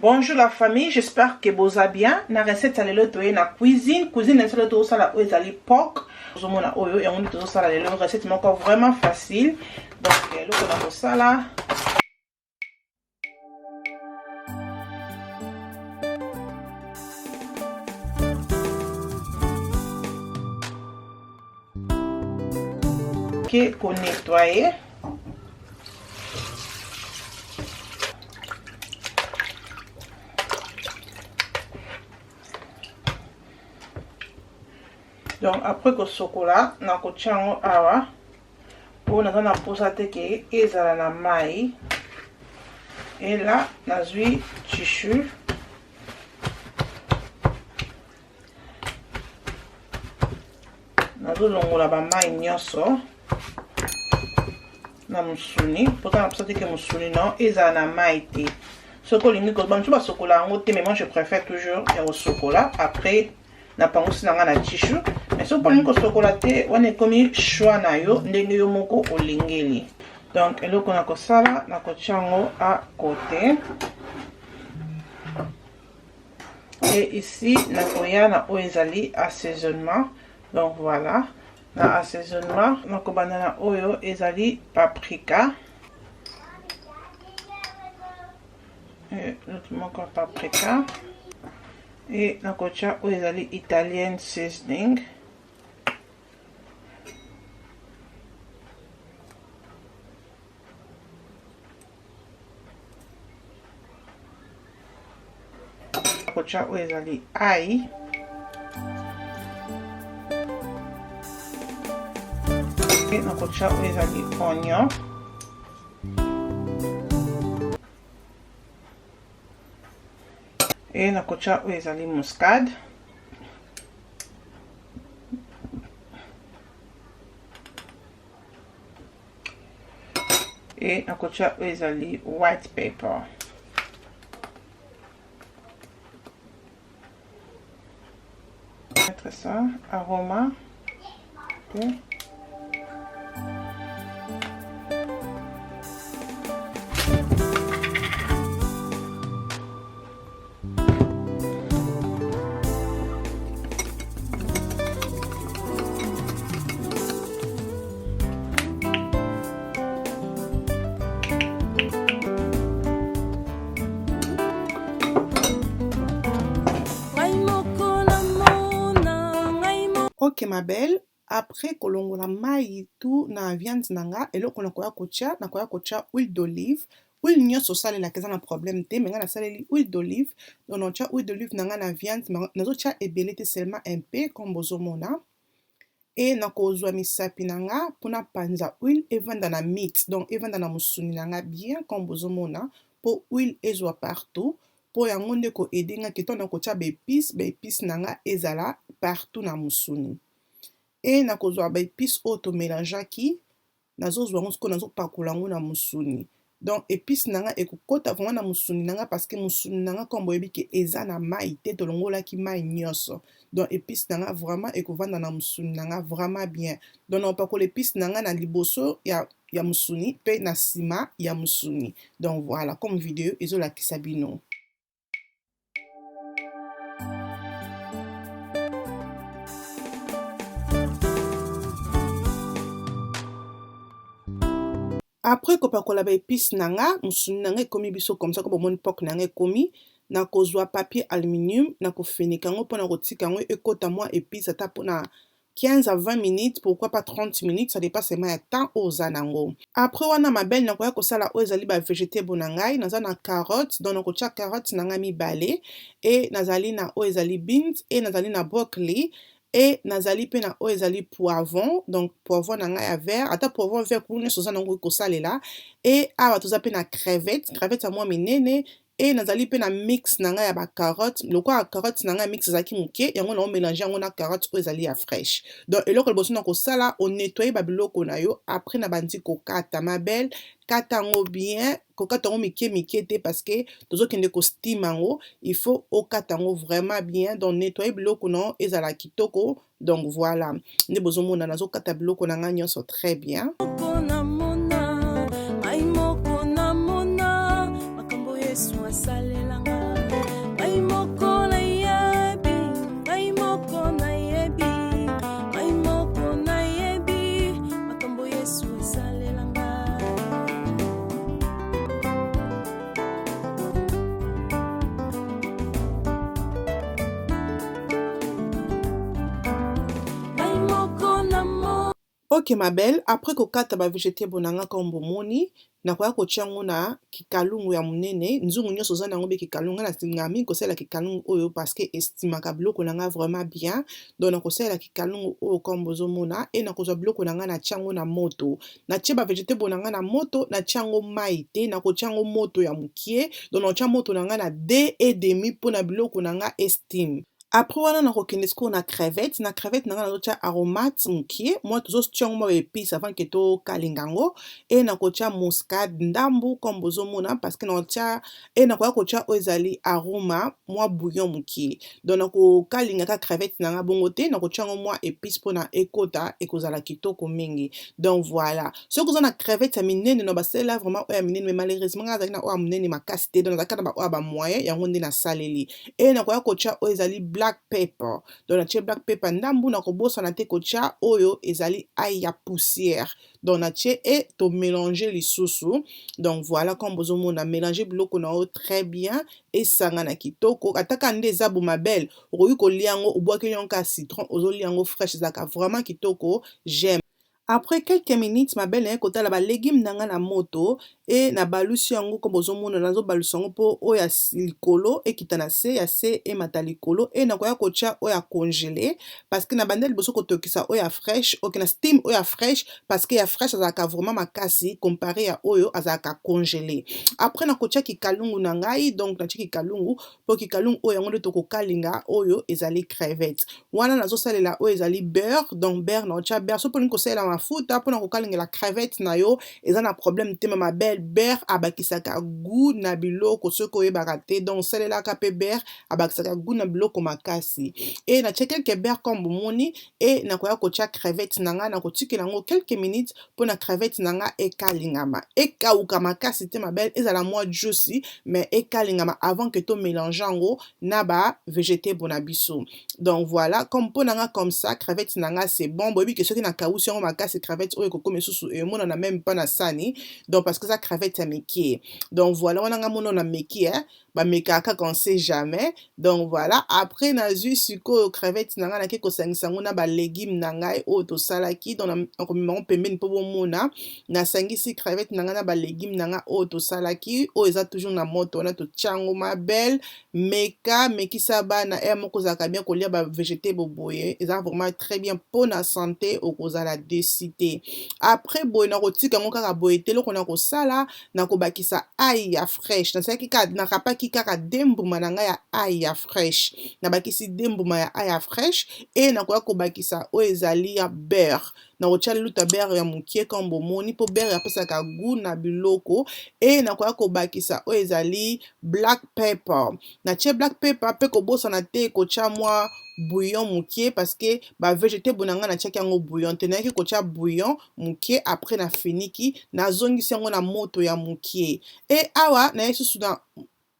Bonjour la famille, j'espère que vous allez bien. La recette est la cuisine. Cuisine est la pork. Vous avez la recette vraiment facile. Donc, le on ça là. Ok, qu'on nettoie. Donc après que chocolat na ko chango awa pour na posa teke ezala na mai et là na zui tissu na longola ba mai nyonso na musuni pour na posa teke musuni non ezala na mai te soko lingi ko ba msuba chocolat ngo te mais moi je préfère toujours au chocolat après na pangosi na nga na tissu mais so poni ko chocolate wana komi choix na yo ndenge yo moko olingeli. Donc eloko na kosala na kochango à côté et ici na koya na oezali assaisonnement. Donc voilà na assaisonnement na kobanda na oyo ezali paprika et l'autre moko paprika et na kocha oezali Italian seasoning. Kocha oezali ail et na kocha oezali oignon et na kocha oezali muscade et na kocha oezali white pepper. Mettre ça aroma okay. Ok ma belle, après kolongola mai tout na viande nanga eloko na koya kocha huile d'olive. Huile nyonso salela keza na problème te mais nga na saleli huile d'olive. Donc na tia huile d'olive nanga na viande nazo tia ebele te seulement un peu comme bozomona. Et na kozwa misapi nanga pona panza huile evanda na meat. Donc evanda na musuni nanga bien comme bozomona pour huile ezwa partout. Po yango nde ko edenga ke to na kotia ba épices nanga ezala partout na musuni. Et na kozwa ba épices oto mélangeaki nazo zwa ngo nazo pakola ngo na musuni. Donc épices nanga ekokota vraiment na musuni nanga parce que musuni nanga kombo yebi ke eza na mai te to longola ki mai nyonso. Donc épices nanga vraiment ekovanda na musuni nanga vraiment bien. Donc na pakola épices nanga na liboso ya musuni pe na sima ya musuni. Donc voilà comme vidéo ezola kisabino. Après kopakola ba épices nanga musuni nanga ekomi biso comme ça ko bomoni pork nanga ekomi na kozwa papier aluminium na kofenika ngo pona kotika ngo ekota mwa épices ata pona 15 à 20 minutes, pourquoi pas 30 minutes, ça dépasse seulement un temps aux anango. Après wana ma belle na koya kosala o ezali ba vegetable nangai naza na carotte donc na kotia carotte nanga mibale et nazali na o ezali beans et nazali na broccoli. Et nazali pe na o ezali poivron, donc poivron nanga ya vert, ata poivron vert pour ne soza nango kosalela. Et awa toza pe na crevette, crevette à moi minene et nazali pe na mix na ngai ya ba carotte lokola carotte na ngai mix ezalaki moke yango na omélange yango na carotte oyo ezali ya fraîche donc eloko liboso na kosala onettoye babiloko na yo après na bandi kokata mabele kata yango bien kokata yango mike te parce que tozokende kostima yango il faut okata yango vraiment bien donc nettoyer biloko na ezala kitoko donc voilà nde bozomona nazokata biloko na ngai nyonso très bien. Ok ma belle, après kokata ba vegetable na nga comme bomoni, nakoya kotia yango na kikalungu ya munene, nzungu nyonso oza nango be kikalungu na singa mingi kosala kikalungu oyo parce que estimaka biloko na nga vraiment bien. Donc nakosala kikalungu oyo comme bozomona et nakozwa biloko na nga na tia yango na moto. Na tia ba vegetable na nga na moto, na tia yango mai te, nakotia yango moto ya mukie. Donc na tia moto na nga na 2,5 mpona biloko na nga estime. Après wana nakokende sikoyo na crevette na nga nazotia aromate mokie moi tozotia yango mwa épice avant ke tokalinga yango e nakotia muscade ndambu comme bozomona parce que nakotia e nakoya kotia oyo ezali aroma mwa bouillon mokie donc nakokalingaka crevette na nga bongo te nakotia yango mwa épice mpona ekota ekozala kitoko mingi donc voilà soki oza na crevette ya minene na basalela vraiment oyo ya minene mais malheureusement nga azali na oyo ya monene makasi te donc nazalaka na baoyo ya bamoyen yango nde nasaleli e nakoya kotia oyo ezali black pepper donc natie black pepper ndambu nakobosana te kotia oyo ezali ail ya poussière donc natie e to mélanger lisusu donc voilà comme bozomona mélanger biloko na yo très bien esanga na kitoko ataka nde eza boma belle okoki kolia yango obwaki yango ka citron ozolia yango fraîche ezalaka vraiment kitoko j'aime. Après quelques minutes, ma belle kotala ba légumes nanga na moto et na balusi yango ko bozomona nazo balusi yango po oya likolo e kitana se ya se e mata likolo e nakoya kotia oya congelé parce que na bandeli boso kotokisa oya fraîche ok na steam oya fraîche parce que ya fraîche azalaka vraiment makasi comparé ya oyo azalaka congelé. Après na kotia kikalungu na ngai donc na tia kikalungu po kikalungu oyo yango nde tokokalinga oyo ezali crevette wana nazosalela oyo ezali beurre donc beurre na otia beurre so poni kosalela mafuta mpona kokalingela crevette na yo eza na problème te ma belle beurre abakisaka goût na biloko soki oyebaka te donc osalelaka pe beurre abakisaka goût na biloko makasi e natia quelques beurre comme bomoni e nakoya kotia crevette na nga nakotikela yango quelques minutes mpona crevette na nga ekalingama ekauka makasi te ma belle ezala mwa juicy mais ekalingama avant que to mélange yango na ba végétable na biso donc voilà comme mpona nga comme ça crevette na nga c'est bon boyebi ke soki na kausi yango makasi crevette oyo kokoma susu e mona na même pas na sani donc parce que ça crevette ya meki donc voilà wana nga mona na meki ba mekaka on sait jamais donc voilà après na zui siko crevette na nga na ke kosangisa ngo na ba légumes na ngai oyo tosalaki donc na komema pembeni mpo bomona na sangisi crevette na nga na ba légumes na nga oyo tosalaki oyo eza toujours na moto wana totia yango ma belle mekisa bana e moko ozalaka bien kolia ba végétable boye eza vraiment très bien pour na santé okozala décité après boye nakotika yango kaka boye te eloko na kosala nakobakisa ail ya fraîche nasalaki nakapaki kaka dembuma na ngai ya ail ya fraîche nabakisi dembuma ya ail ya fraîche e nakoya kobakisa oyo ezali ya beurre nakotia luta beurre ya mokie comme bomoni mpo beurre apesaka goût na biloko e nakoya kobakisa oyo ezali black pepper natie black pepper mpe kobosana te kotia mwa bouillon mokie parce que ba végétable na nga natiaki yango bouillon te nayaki kotia bouillon mokie après na finiki nazongisi yango na moto ya mokie e awa naye susu na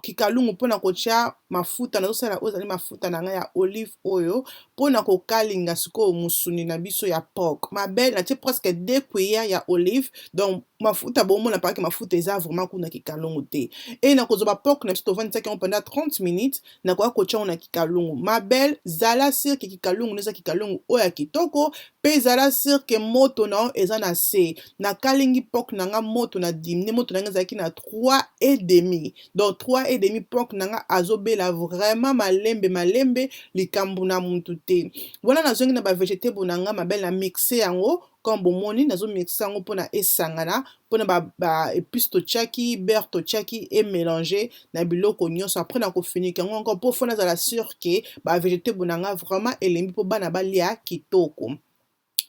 kikalungu mpona kotia mafuta nazosala oyo ezali mafuta na ngai ya olive oyo mpona kokalinga sikoyo musuni na biso ya pork ma belle natie presque 2 cuillères ya olive donc mafuta bomona paraki mafuta eza vraiment kuna kikalungu te e nakozwa ba pork na biso tovandisaki yango pendant 30 minutes nakoya kotia yango na kikalungu ma belle zala sirke kikalungu neza kikalungu oyo ya kitoko mpe ezala sur ke moto na yo eza na se nakalingi pork na nga moto na dimine moto na nga ezalaki na 3 et demi donc 3 et demi pork na nga azobela vraiment malembe likambo na mutu te wana nazongi na bavegetable na nga mabele na mixe yango comme bomoni nazomixe yango mpona esangana mpona baépice totiaki beurre totiaki emélange na biloko nyonso apres nakofiniki yango encore mpo fo nazala sur ke bavegetable na nga vraiment elembi mpo bana balia kitoko.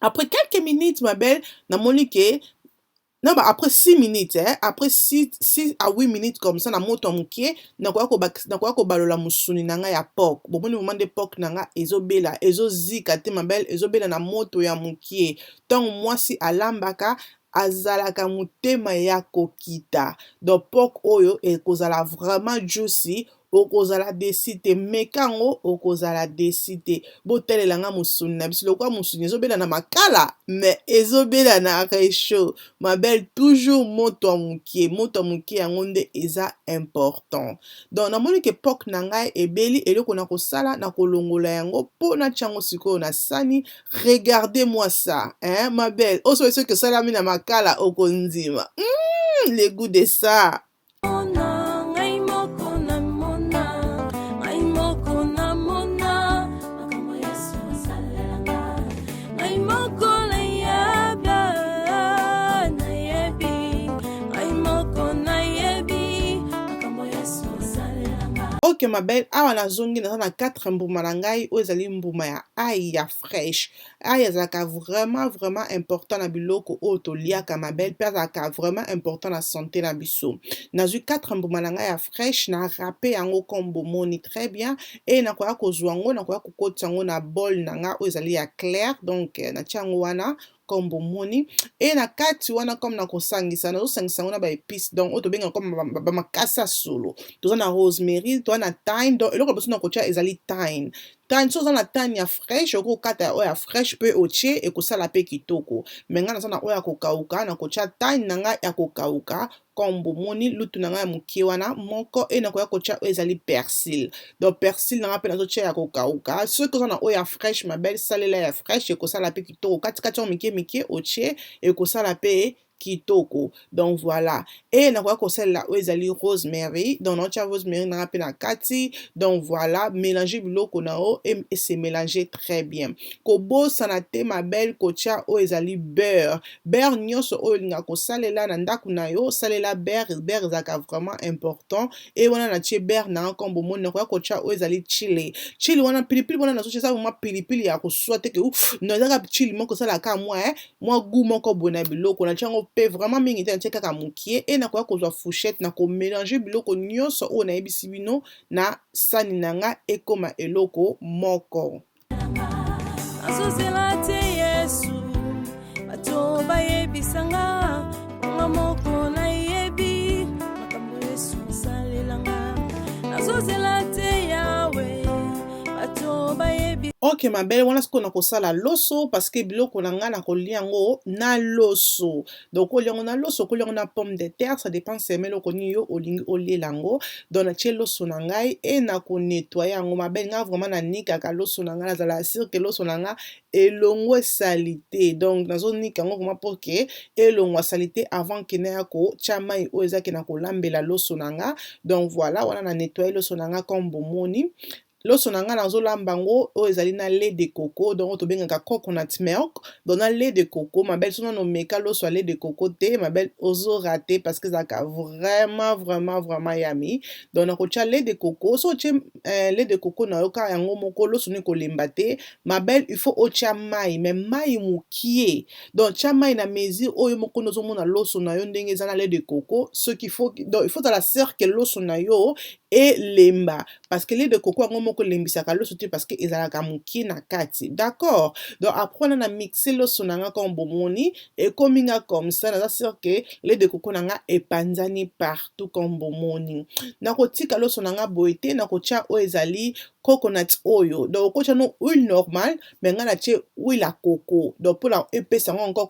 Après quelques minutes, ma belle, namoni ke non, bah après 6 minutes, hein, après 6 à 8 minutes comme ça, na moto mukie, na kwa ko balola musuni nanga ya pork. Bon, bon, moment de pork nanga, ezobela, ezozika te, ma belle, ezobela na moto ya mukie. Donc, moi, si alambaka, azalaka mutema ya kokita. Donc, pork oyo, ekozala vraiment juicy, okozala desite mekango okozala desite botelela nga musuni na biso lokwa musuni ezobela na makala mais ezobela na réchaud ma belle toujours moto ya mukie yango nde eza important donc namoni ke pork na ngai ebeli eloko na kosala na kolongola yango po na tiango sikoyo na sani regardez moi ça hein ma belle oso eso ke salami na makala okondima le goût de ça. Ok ma belle, awa nazongi naza na 4 mbuma na ngai oyo ezali mbuma ya ai ya fraîche. Ai ezalaka vraiment important na biloko oyo toliaka ma belle, mpe ezalaka vraiment important na santé na biso. Nazwi 4 mbuma na ngai ya fraîche na râpe yango comme bomoni très bien et nakoya kozwa yango nakoya kokotisa yango na bol na nga oyo ezali ya clair donc natia yango wana comme bomoni et na kati wana comme na kosangisa nazosangisa yango na baépice donc oyo tobenga comme bamakasa solo toza na rosemary toza na thyme donc eloko biso na kotia ezali thyme so oza na thyme ya fraîche okokata oyo ya fraîche mpe otie ekosala mpe kitoko me nga naza na oyo ya kokauka na kotia thyme na ngai ya kokauka comme bomoni lutu na ngai ya mokie wana moko e nakoya kotia oyo ezali persil donc persil na ngai mpe nazotia ya kokauka soki oza na oyo ya fraîche ma belle salela ya fraîche ekosala mpe kitoko katikati yango mike otie ekosala mpe kitoko donc voilà et nakoya kosalela oyo ezali rosemary donc naotia rosemary na nga mpe na kati donc voilà mélanger biloko na yo et se mélanger très bien kobosana te ma belle kotia oyo ezali beurre nyonso oyo olinga kosalela na ndako na yo salela beurre ezalaka vraiment important et wana natie beurre na nga comme bomoni nakoya kotia oyo ezali chili wana pilipili wana nazotia eza vraiment pilipili ya koswa te ke no ezaka chili moko osalaka mwa goût moko boye na biloko natia yango mpe vraiment mingi te natie kaka mokie e nakoya kozwa fourchette na komélange biloko nyonso oyo nayebisi bino na sani na nga ekoma eloko moko. Azozela te Yesu bato bayebisanga nga moko nayebi makambo Yesu asalelanga azozela te Yawe bato bayebi. Ok ma belle wana sikoyo na kosala loso parce que biloko na nga na kolia yango na loso donc olia yango na loso kolia yango na pomme de terre ça dépend seme eloko nini yo olingi olela yango donc natie loso na ngai e na konettoye yango ma belle nga vraiment nanikaka loso na ngai nazala sur ke loso na nga elongo esali te donc nazonika yango vraiment pour ke elongo asali te avant ke naya kotia mai oyo ezaki na kolambela loso na nga donc voilà wana na nettoye loso na nga comme bomoni loso na nga nazolamba yango oyo ezali na lait de coco donc tobengaka coconut milk donc na lait de coco ma belle soki nomeka loso ya lait de coco te ma belle ozorate parce que ezalaka vraiment yami donc nakotia lait de coco so otie lait de coco na yo kaka yango moko loso ni kolemba te ma belle il faut otia mai mais mai mokie donc tia mai na mesure oyo moko nozomona loso na yo ndenge eza na lait de coco soki donc il faut tala cercle loso na yo elemba parce que lait de coco yango moko lembisaka loso te parce que ezalaka mokie na kati d'accord donc après on a mixé loso na nga comme bomoni ekomi nga comme ça naza sûr que lait de coco na nga epanzani partout comme bomoni nakotika loso na nga boye te nakotia oyo ezali coconut oil donc okotia no huile normale mais nga natie huile à coco donc mpona epesa yango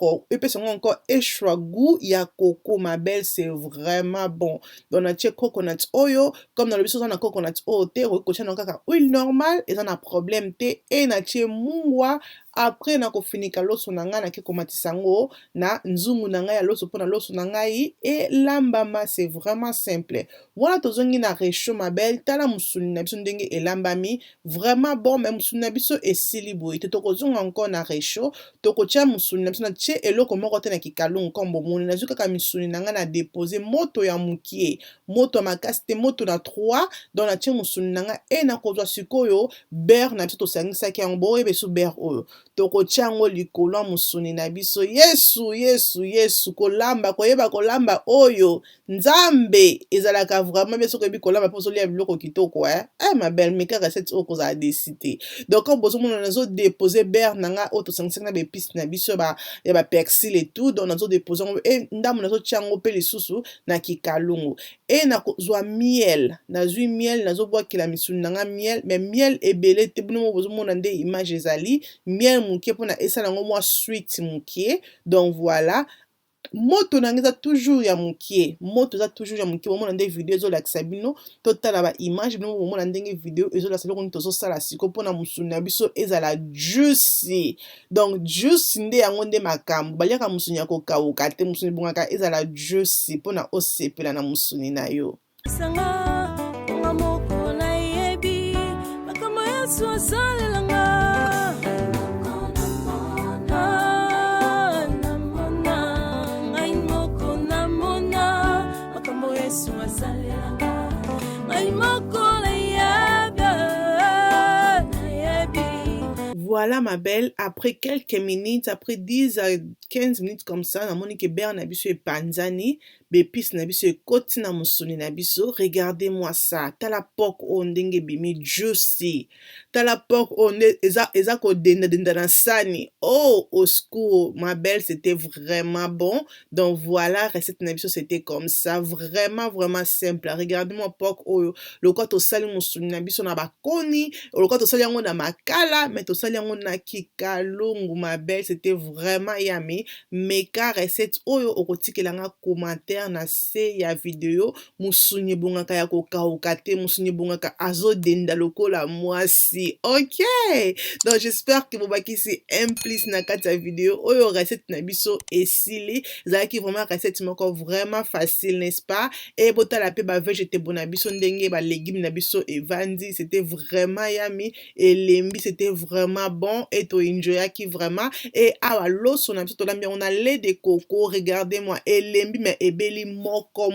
encore extra goût ya coco ma belle c'est vraiment bon donc natie coconut oil comme dans le biso na coconut oil te okotia na kaka huile normale eza na problème te e natie mungwa après nakofinika loso na ngai nake komatisa yango na nzungu na ngai ya loso mpona loso na ngai elambama. C'est vraiment simple. Wana tozongi na réchaud ma belle, tala musuni na biso ndenge elambami vraiment bon, mais musuni na biso esili boye te tokozonga encore na réchaud tokotia musuni na biso na tie eloko moko te na kikalungu kombo moni nazwi kaka misuni na ngai na déposer moto ya mukie moto ya makasi te moto na 3 donc na tie musuni na ngai nakozwa sikoyo beurre na biso tosangisaki yango boyeba so beurre oyo tokotia yango likolo ya musuni na biso. Yesu kolamba koyeba kolamba oyo nzambe ezalaka vraiment bien soki oyebi kolamba mpo ozolia biloko kitoko ma belle meka recette oyo kozala desite donc comme bozomona nazodepose beurre na ngai oyo tosangisaki na baépice na biso ya bapersil et tout donc nazodepose yango ndambo nazotia yango mpe lisusu na kikalungu nakozwa miel nazwi miel nazobwakela misuni na ngai miel mais miel ebele te bino bozomona nde image ezali miel mukie mpona esala yango mwa sweet mukie donc voilà. Moto na ngeza toujours ya mukie moto za toujours ya mukie bomona nde video ezolakisa bino totala ba image bino bomona ndenge video ezolakisa loko nito zosala siko mpona musuni na biso ezala juicy donc juicy nde yango nde makambo baliaka musuni ya kokauka te musuni bongaka ezala juicy mpona osepela na musuni na yo. Voilà ma belle, après quelques minutes, après 10 à 15 minutes comme ça, na moni ke beurre na biso epanzani, bépice na biso ekoti na musuni na biso. Regardez-moi ça, tala pork o ndenge bimi juicy, tala pork o eza ko denda na sani. Oh, au secours, ma belle, c'était vraiment bon. Donc voilà, recette na biso c'était comme ça, vraiment simple. Regardez-moi pork o le quoi to sali musuni na biso na bakoni, le quoi to sali yango na makala, mais to sali yango na kikalungu ma belle, c'était vraiment yummy. Meka recette oyo okotikelanga commentaire na se ya video musuni bongaka ya kokauka te musuni bongaka azodenda lokola mwasi. Ok, donc j'espère que bobakisi implice na kati ya video oyo recette na biso esili ezalaki vraiment recette moko vraiment facile, n'est-ce pas? Et botala pe ba vegetable na biso ndenge ba légumes na biso evandi, c'était vraiment yummy et lembi c'était vraiment bon et to enjoyaki vraiment. Et awa loso na biso tolambi on a lait de coco, regardez-moi elembi mais ebeli moko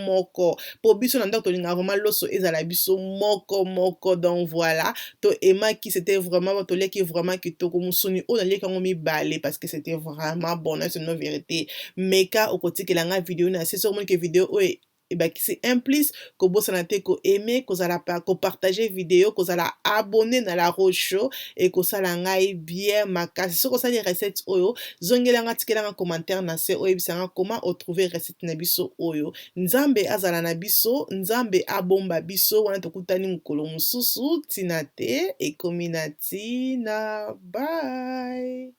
po biso na ndako tolinga vraiment loso ezala biso moko donc voilà to emaki c'était vraiment to leki vraiment kitoko musuni o na leki yango mibale parce que c'était vraiment bon, c'est une vérité. Meka okotikelanga vidéo na c'est sûrement que vidéo oyo ebakisi implice kobosana te ko aimer kozala pa ko partager vidéo kozala abonné na la rocho et kosala ngai bien makasi so kosala recette oyo zongelanga tikelanga commentaire na se oyo bisanga comment trouver recette na biso oyo. Nzambe azala na biso, nzambe abomba biso wana tokutani mukolo mususu tina te ekomi na tina. Bye.